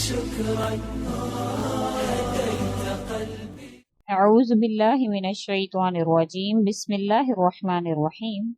شكرا هديت قلبي. اعوذ باللہ من الشیطان الرجیم، بسم اللہ الرحمن الرحیم۔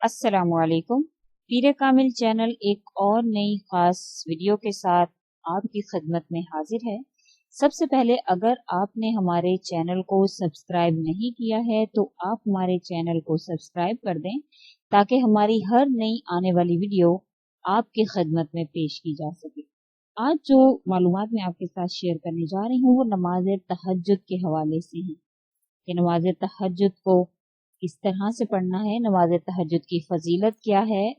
السلام علیکم۔ پیر کامل چینل ایک اور نئی خاص ویڈیو کے ساتھ آپ کی خدمت میں حاضر ہے۔ سب سے پہلے اگر آپ نے ہمارے چینل کو سبسکرائب نہیں کیا ہے تو آپ ہمارے چینل کو سبسکرائب کر دیں تاکہ ہماری ہر نئی آنے والی ویڈیو آپ کی خدمت میں پیش کی جا سکے۔ آج جو معلومات میں آپ کے ساتھ شیئر کرنے جا رہی ہوں وہ نماز تہجد کے حوالے سے ہیں کہ نماز تہجد کو کس طرح سے پڑھنا ہے، نماز تہجد کی فضیلت کیا ہے،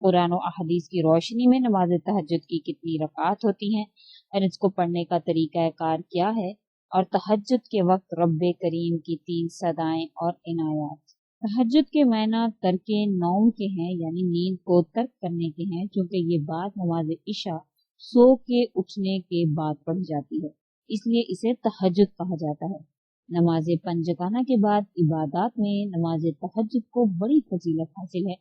قرآن و احادیث کی روشنی میں نماز تہجد کی کتنی رکعات ہوتی ہیں اور اس کو پڑھنے کا طریقہ کار کیا ہے، اور تہجد کے وقت رب کریم کی 3 صدائیں اور عنایات۔ تہجد کے معنی ترک نوم کے ہیں، یعنی نیند کو ترک کرنے کے ہیں، چونکہ یہ بات نماز عشاء سو کے اٹھنے کے بعد پڑھی جاتی ہے، اس لیے اسے تہجد کہا جاتا ہے۔ نماز پنجگانہ کے بعد عبادات میں نماز تہجد کو بڑی فضیلت حاصل ہے۔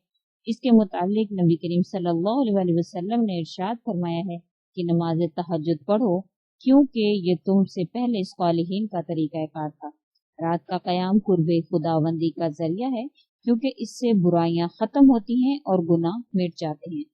اس کے متعلق نبی کریم صلی اللہ علیہ وسلم نے ارشاد فرمایا ہے کہ نماز تہجد پڑھو کیونکہ یہ تم سے پہلے صالحین کا طریقہ کار تھا۔ رات کا قیام قرب خداوندی کا ذریعہ ہے کیونکہ اس سے برائیاں ختم ہوتی ہیں اور گناہ مٹ جاتے ہیں۔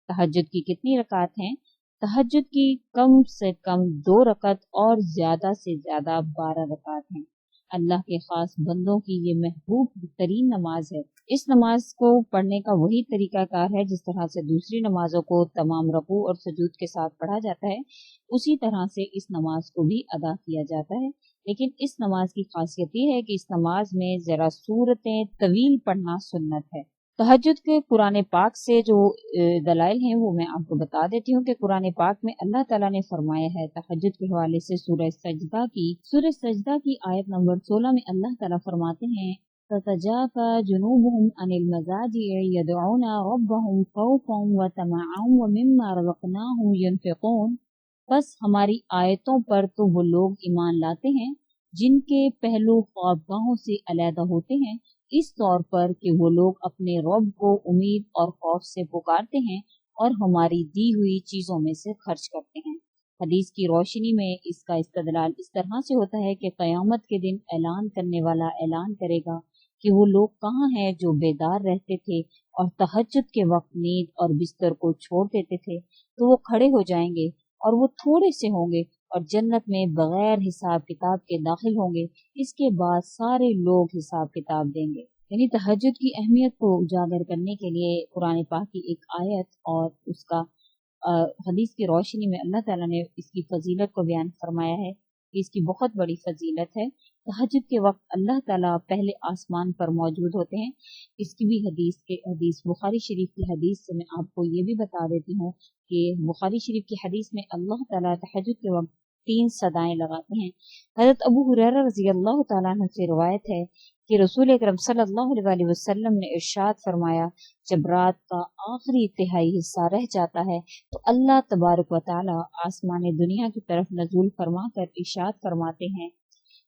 تہجد کی کتنی رکعت ہیں؟ تہجد کی کم سے کم 2 رکعت اور زیادہ سے زیادہ 12 رکعت ہیں۔ اللہ کے خاص بندوں کی یہ محبوب ترین نماز ہے۔ اس نماز کو پڑھنے کا وہی طریقہ کار ہے جس طرح سے دوسری نمازوں کو تمام رکوع اور سجود کے ساتھ پڑھا جاتا ہے، اسی طرح سے اس نماز کو بھی ادا کیا جاتا ہے۔ لیکن اس نماز کی خاصیت یہ ہے کہ اس نماز میں ذرا سورتیں طویل پڑھنا سنت ہے۔ تہجد کے قرآن پاک سے جو دلائل ہیں وہ میں آپ کو بتا دیتی ہوں کہ قرآن پاک میں اللہ تعالیٰ نے فرمایا ہے تہجد کے حوالے سے سورہ سجدہ کی آیت نمبر 16 میں اللہ تعالیٰ فرماتے ہیں تَتَجَافَى جُنُوبُهُمْ عَنِ الْمَضَاجِعِ يَدْعُونَ رَبَّهُمْ خَوْفًا وَطَمَعًا وَمِمَّا رَزَقْنَاهُمْ يُنْفِقُونَ۔ بس ہماری آیتوں پر تو وہ لوگ ایمان لاتے ہیں جن کے پہلو خوابگاہوں سے علیحدہ ہوتے ہیں، اس طور پر کہ وہ لوگ اپنے رب کو امید اور خوف سے پکارتے ہیں اور ہماری دی ہوئی چیزوں میں سے خرچ کرتے ہیں۔ حدیث کی روشنی میں اس کا استدلال اس طرح سے ہوتا ہے کہ قیامت کے دن اعلان کرنے والا اعلان کرے گا کہ وہ لوگ کہاں ہیں جو بیدار رہتے تھے اور تہجد کے وقت نیند اور بستر کو چھوڑ دیتے تھے، تو وہ کھڑے ہو جائیں گے اور وہ تھوڑے سے ہوں گے اور جنت میں بغیر حساب کتاب کے داخل ہوں گے۔ اس کے بعد سارے لوگ حساب کتاب دیں گے۔ یعنی تہجد کی اہمیت کو اجاگر کرنے کے لیے قرآن پاک کی ایک آیت اور اس کا حدیث کی روشنی میں اللہ تعالیٰ نے اس کی فضیلت کو بیان فرمایا ہے کہ اس کی بہت بڑی فضیلت ہے۔ تہجد کے وقت اللہ تعالیٰ پہلے آسمان پر موجود ہوتے ہیں۔ اس کی بھی حدیث بخاری شریف کی حدیث سے میں آپ کو یہ بھی بتا دیتی ہوں کہ بخاری شریف کی حدیث میں اللہ تعالیٰ تہجد کے وقت 3 صدائیں لگاتے ہیں۔ حضرت ابو ہریرہ رضی اللہ تعالیٰ عنہ سے روایت ہے کہ رسول اکرم صلی اللہ علیہ وسلم نے ارشاد فرمایا جب رات کا آخری تہائی حصہ رہ جاتا ہے تو اللہ تبارک و تعالیٰ آسمان دنیا کی طرف نزول فرما کر ارشاد فرماتے ہیں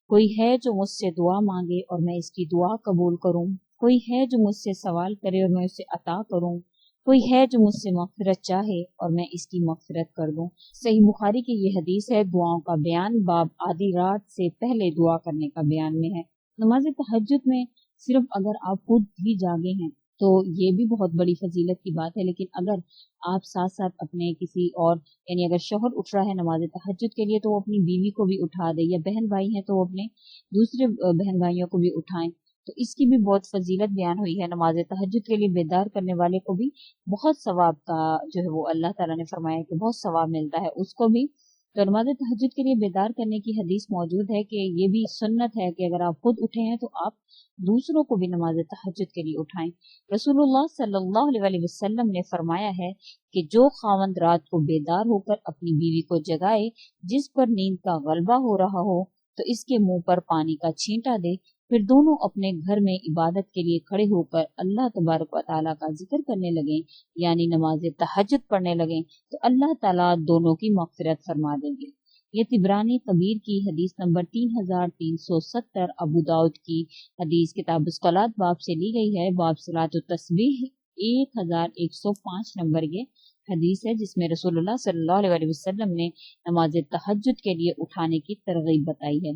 کوئی ہے جو مجھ سے دعا مانگے اور میں اس کی دعا قبول کروں، کوئی ہے جو مجھ سے سوال کرے اور میں اسے عطا کروں، کوئی ہے جو مجھ سے مغفرت چاہے اور میں اس کی مغفرت کر دوں۔ صحیح بخاری کی یہ حدیث ہے۔ دعاؤں کا بیان باب آدھی رات سے پہلے دعا کرنے کا بیان میں ہے۔ نماز تہجد میں صرف اگر آپ خود بھی جاگے ہیں تو یہ بھی بہت بڑی فضیلت کی بات ہے، لیکن اگر آپ ساتھ ساتھ اپنے کسی اور یعنی اگر شوہر اٹھ رہا ہے نماز تہجد کے لیے تو وہ اپنی بیوی کو بھی اٹھا دے، یا بہن بھائی ہیں تو وہ اپنے دوسرے بہن بھائیوں کو بھی اٹھائیں، تو اس کی بھی بہت فضیلت بیان ہوئی ہے۔ نماز تہجد کے لیے بیدار کرنے والے کو بھی بہت ثواب کا جو ہے وہ اللہ تعالیٰ نے فرمایا کہ بہت ثواب ملتا ہے اس کو بھی۔ تو نماز تہجد کے لیے بیدار کرنے کی حدیث موجود ہے کہ یہ بھی سنت ہے کہ اگر آپ خود اٹھے ہیں تو آپ دوسروں کو بھی نماز تہجد کے لیے اٹھائیں۔ رسول اللہ صلی اللہ علیہ وسلم نے فرمایا ہے کہ جو خاوند رات کو بیدار ہو کر اپنی بیوی کو جگائے جس پر نیند کا غلبہ ہو رہا ہو تو اس کے منہ پر پانی کا چھینٹا دے، پھر دونوں اپنے گھر میں عبادت کے لیے کھڑے ہو کر اللہ تبارک و تعالیٰ کا ذکر کرنے لگیں، یعنی نماز تہجد پڑھنے لگیں، تو اللہ تعالیٰ دونوں کی مغفرت فرما دیں گے۔ یہ طبرانی کبیر کی حدیث نمبر 3370، ابو داؤد کی حدیث کتاب الصلاۃ باب سے لی گئی ہے۔ باب صلاۃ التسبیح 1105 नंबर ये हदीस है, जिसमें रसूलुल्लाह सल्लल्लाहु अलैहि वसल्लम ने नमाज तहज्जुद के लिए उठाने की तरगीब बताई है।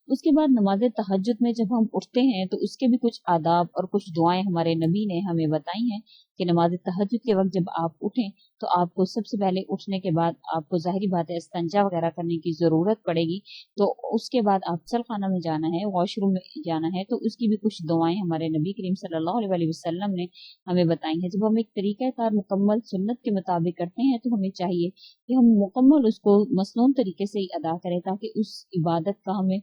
उसके बाद नमाज तहज्जुद में जब हम उठते हैं तो उसके भी कुछ आदाब और कुछ दुआएं हमारे नबी ने हमें बताई हैं कि नमाज तहज्जुद के वक्त जब आप उठें तो आपको सबसे पहले उठने के बाद आपको ज़ाहिरी बात है इस्तिंजा वगैरह करने की ज़रूरत पड़ेगी, तो उसके बाद आप सलखाना में जाना है, वॉशरूम में जाना है, तो उसकी भी कुछ दुआएं हमारे नबी करीम सल्लल्लाहु अलैहि वसल्लम ने हमें बताई हैं। जब हम एक तरीक़ाकार मुकम्मल सुन्नत के मुताबिक करते हैं तो हमें चाहिए कि हम मुकम्मल उसको मसनून तरीके से ही अदा करें ताकि उस इबादत का हमें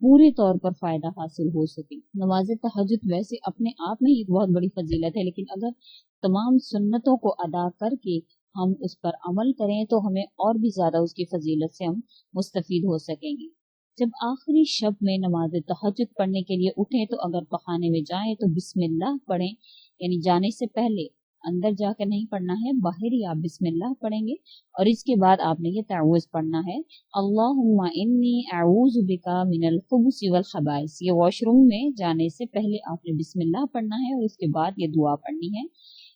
पूरे तौर पर फायदा हासिल हो सके। नमाज तहज्जुद वैसे अपने आप में एक बहुत बड़ी फजीलत है, लेकिन अगर तमाम सुन्नतों को अदा करके हम उस पर अमल करें तो हमें और भी ज्यादा उसकी फजीलत से हम मुस्तफीद हो सकेंगे। जब आखिरी शब में नमाज तहज्जुद पढ़ने के लिए उठें तो अगर पखाने में जाएं तो बिस्मिल्लाह पढ़ें, यानी जाने से पहले अंदर जाकर नहीं पढ़ना है, बाहर ही आप बिस्मिल्लाह पढ़ेंगे और इसके बाद आपने ये तअवुज़ पढ़ना है, अल्लाहुम्मा इन्नी अऊज़ु बिका मिनल खुबुसि वल खबाइस। ये वॉशरूम में जाने से पहले आपने बिस्मिल्लाह पढ़ना है और उसके बाद ये दुआ पढ़नी है।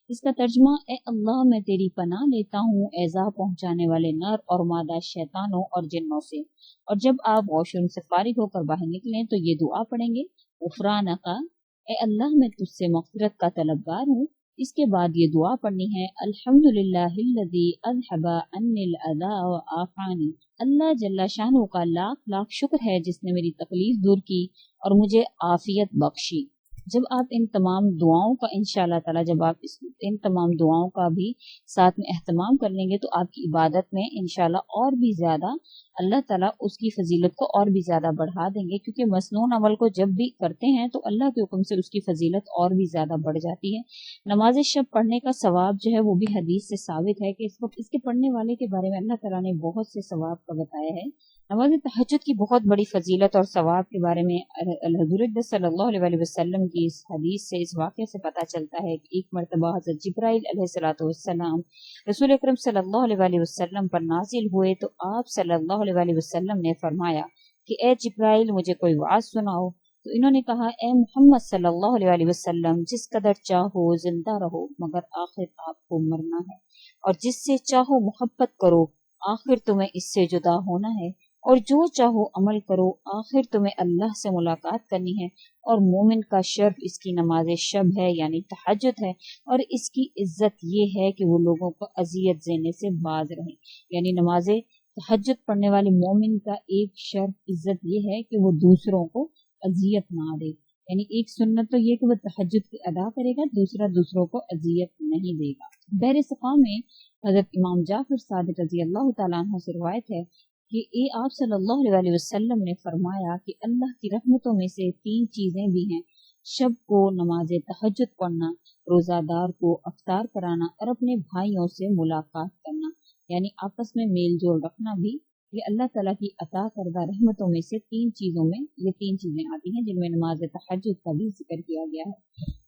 इसका तर्जुमा, ए अल्लाह मैं तेरी पनाह लेता हूँ एज़ा पहुँचाने वाले नर और मादा शैतानों और जिन्नों से। और जब आप वॉशरूम से फारिग होकर बाहर निकलें तो ये दुआ पढ़ेंगे, गुफ़रानका, ए अल्लाह मैं तुझसे मग़फ़िरत का तलबगार हूँ। इसके बाद ये दुआ पढ़नी है, अल्हम्दुलिल्लाहिल्लज़ी अज़हबा अन्निल अज़ा व आफ़ानी। अल्लाह जल्ला शानहू का लाख लाख शुक्र है जिसने मेरी तकलीफ दूर की और मुझे आफियत बख्शी। जब आप इन तमाम दुआओं का इंशाअल्लाह ताला जब आप इन तमाम दुआओं का भी साथ में एहतमाम कर लेंगे तो आपकी इबादत में इंशाअल्लाह और भी ज़्यादा अल्लाह ताला उसकी फजीलत को और भी ज़्यादा बढ़ा देंगे, क्योंकि मसनून अमल को जब भी करते हैं तो अल्लाह के हुक्म से उसकी फजीलत और भी ज़्यादा बढ़ जाती है। नमाज शब पढ़ने का सवाब जो है वो भी हदीस से साबित है कि इसके पढ़ने वाले के बारे में अल्लाह ताला ने बहुत से सवाब का बताया है। नमाज तहज्जुद की बहुत बड़ी फजीलत और सवाब के बारे में हज़रत सल्लल्लाहु अलैहि वसल्लम की इस हदीस से, इस वाक़े से पता चलता है कि एक मरतबा हज़रत जिब्राइल अलैहिस्सलातु वस्सलाम रसूल अकरम सल्लल्लाहु अलैहि वसल्लम पर नाजिल हुए तो आप सल्लल्लाहु अलैहि वसल्लम ने फरमाया कि ए जिब्राइल मुझे कोई वाज़ सुनाओ। तो इन्होंने कहा, ए मोहम्मद सल्लल्लाहु अलैहि वसल्लम, जिस कदर चाहो जिंदा रहो मगर आखिर आपको मरना है, और जिससे चाहो मोहब्बत करो आखिर तुम्हें इससे जुदा होना है, और जो चाहो अमल करो आखिर तुम्हें अल्लाह से मुलाकात करनी है। और मोमिन का शर्फ इसकी नमाज शब है यानी तहज्जुद है, और इसकी इज्जत ये है कि वो लोगों को अजियत देने से बाज रहे। यानी नमाज तहज्जुद पढ़ने वाले मोमिन का एक शर्फ इज्जत ये है कि वो दूसरों को अजियत ना दे। यानी एक सुन्नत तो ये कि वो तहज्जुद की अदा करेगा, दूसरा दूसरों को अजियत नहीं देगा। बहर सफ़ा में हज़रत इमाम जाफर सादिक रज़ी अल्लाह तआला अन्हु से रिवायत है कि आप सल्लल्लाहु अलैहि वसल्लम ने फरमाया कि अल्लाह की रहमतों में से 3 चीज़ें भी हैं, शब को नमाज तहज्जुद पढ़ना, रोज़ादार को अफ्तार कराना और अपने भाइयों से मुलाकात करना। यानी आपस में मेल जोल रखना भी ये अल्लाह ताला की अता करदा रहमतों में से 3 चीज़ों में ये 3 चीज़ें आती हैं जिनमें नमाज तहज्जुद का भी जिक्र किया गया है।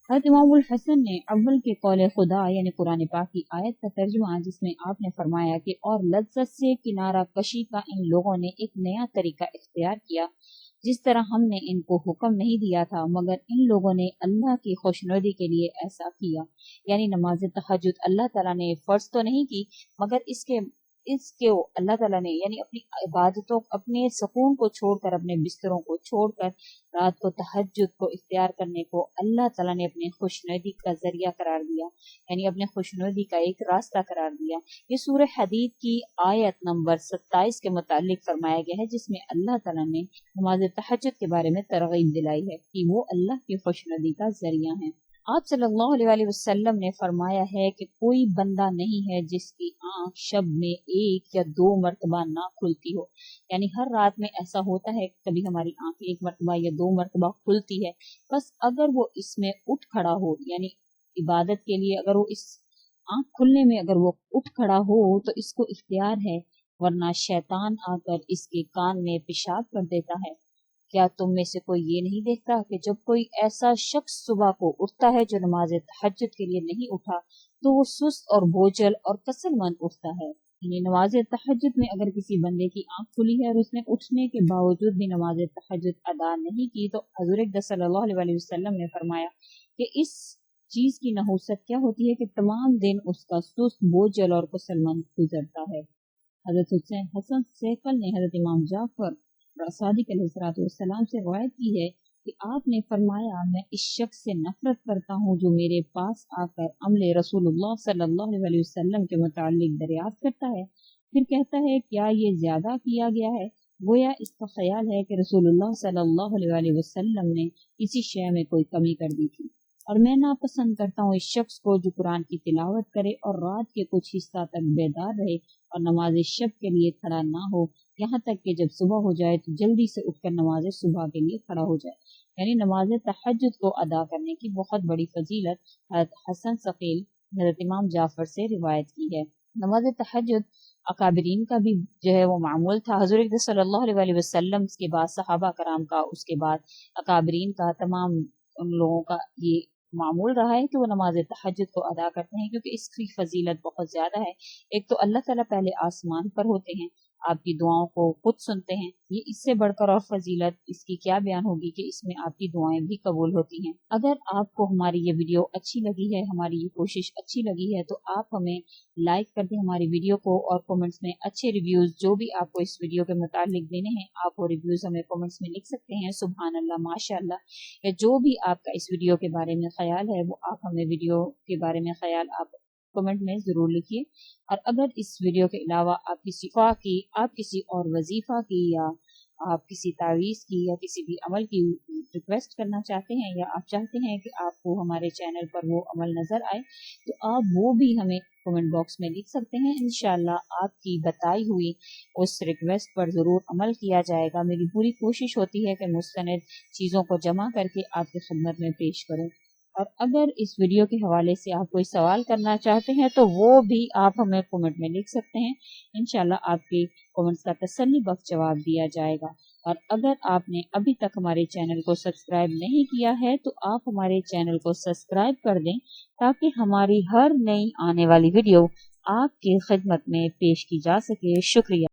हज़रत इमामुल हसन ने अव्वल के कौले खुदा यानी कुरान पाक की आयत का तर्जुमा, जिसमें आपने फरमाया कि और लज्जत से किनारा कशी का इन लोगों ने एक नया तरीका इख्तियार किया, जिस तरह हमने इनको हुक्म नहीं दिया था मगर इन लोगों ने अल्लाह की खुशनुदी के लिए ऐसा किया। यानी नमाज तहज्जुद अल्लाह ताला ने फ़र्ज तो नहीं की मगर इसके अल्लाह ताला ने यानी अपनी इबादतों, अपने सुकून को छोड़कर, अपने बिस्तरों को छोड़कर रात को तहज्जुद को इख्तियार करने को अल्लाह ताला ने अपने खुशनुदी का जरिया करार दिया, यानी अपने खुशनुदी का एक रास्ता करार दिया। ये सूरह हदीद की आयत नंबर 27 के मुतालिक फरमाया गया है, जिसमें अल्लाह ताला ने नमाज तहज्जुद के बारे में तरगीब दिलाई है कि वो अल्लाह की खुशनुदी का जरिया है। आप सल्लल्लाहु अलैहि वसल्लम ने फरमाया है कि कोई बंदा नहीं है जिसकी आंख शब में 1 या 2 मरतबा ना खुलती हो। यानी हर रात में ऐसा होता है कि कभी हमारी आंख 1 मरतबा या 2 मरतबा खुलती है, बस अगर वो इसमें उठ खड़ा हो, यानी इबादत के लिए अगर वो इस आंख खुलने में अगर वो उठ खड़ा हो तो इसको इख्तियार है, वरना शैतान आकर इसके कान में पेशाब कर देता है। क्या तुम में से कोई ये नहीं देखता कि जब कोई ऐसा शख्स सुबह को उठता है जो नमाज तहज्जुद के लिए नहीं उठा तो वो सुस्त और बोझल और कसलमंद उठता है। यानी नमाज तहज्जुद में अगर किसी बंदे की आंख खुली है और उसने उठने के बावजूद भी नमाज तहज्जुद अदा नहीं की तो हज़रत सल्लल्लाहु अलैहि वसल्लम ने फरमाया कि इस चीज की नहुसत क्या होती है कि तमाम दिन उसका सुस्त बोझल और कुसलमंद गुजरता है। हजरत हुसैन हसन सैकल ने हजरत इमाम जाफर सादिक अलैहिस्सलाम से रवायत की है कि आपने फरमाया, मैं इस शख्स से नफरत करता हूँ जो मेरे पास आकर अमले रसूलुल्लाह सल्लल्लाहु अलैहि वसल्लम के मुतालिक दरियाफ्त करता है, फिर कहता है क्या ये ज्यादा किया गया है। गोया इसका ख्याल है कि रसूलुल्लाह सल्लल्लाहु अलैहि वसल्लम ने किसी शय में कोई कमी कर दी थी। और मैं नापसंद करता हूँ इस शख्स को जो कुरान की तिलावत करे और रात के कुछ हिस्सा तक बेदार रहे और नमाज शब के लिए खड़ा ना हो, यहाँ तक कि जब सुबह हो जाए तो जल्दी से उठकर नमाज सुबह के लिए खड़ा हो जाए। यानी नमाज तहज्जुद को अदा करने की बहुत बड़ी फजीलत हज़रत हसन सकील हज़रत इमाम जाफर से रिवायत की है। नमाज तहज्जुद अकाबरीन का भी जो है वो मामूल था। हुज़ूर सल्लल्लाहु अलैहि वसल्लम के बाद सहाबा कराम का, उसके बाद अकाबरीन का, तमाम उन लोगों का ये मामूल रहा है कि वो नमाज तहज्जुद को अदा करते हैं, क्योंकि इसकी फजीलत बहुत ज्यादा है। एक तो अल्लाह ताला पहले आसमान पर होते हैं, आपकी दुआओं को खुद सुनते हैं। ये इससे बढ़कर और फजीलत इसकी क्या बयान होगी कि इसमें आपकी दुआएं भी कबूल होती हैं। अगर आपको हमारी ये वीडियो अच्छी लगी है, हमारी ये कोशिश अच्छी लगी है, तो आप हमें लाइक कर दें हमारी वीडियो को, और कमेंट्स में अच्छे रिव्यूज जो भी आपको इस वीडियो के मुतालिक देने हैं, आप वो रिव्यूज हमें कमेंट्स में लिख सकते हैं। सुभान अल्लाह, माशाअल्लाह, या जो भी आपका इस वीडियो के बारे में ख्याल है वो आप हमें वीडियो के बारे में ख्याल आप कमेंट में ज़रूर लिखिए। और अगर इस वीडियो के अलावा आप किसी आप किसी और वजीफ़ा की, या आप किसी तावीज़ की, या किसी भी अमल की रिक्वेस्ट करना चाहते हैं, या आप चाहते हैं कि आपको हमारे चैनल पर वो अमल नज़र आए, तो आप वो भी हमें कमेंट बॉक्स में लिख सकते हैं। इंशाअल्लाह आपकी बताई हुई उस रिक्वेस्ट पर ज़रूर अमल किया जाएगा। मेरी पूरी कोशिश होती है कि मुस्तनद चीज़ों को जमा करके आपकी खिदमत में पेश करूं। और अगर इस वीडियो के हवाले से आप कोई सवाल करना चाहते हैं तो वो भी आप हमें कमेंट में लिख सकते हैं। इंशाल्लाह आपके कमेंट्स का तसल्ली बख्श जवाब दिया जाएगा। और अगर आपने अभी तक हमारे चैनल को सब्सक्राइब नहीं किया है तो आप हमारे चैनल को सब्सक्राइब कर दें, ताकि हमारी हर नई आने वाली वीडियो आपकी खिदमत में पेश की जा सके। शुक्रिया।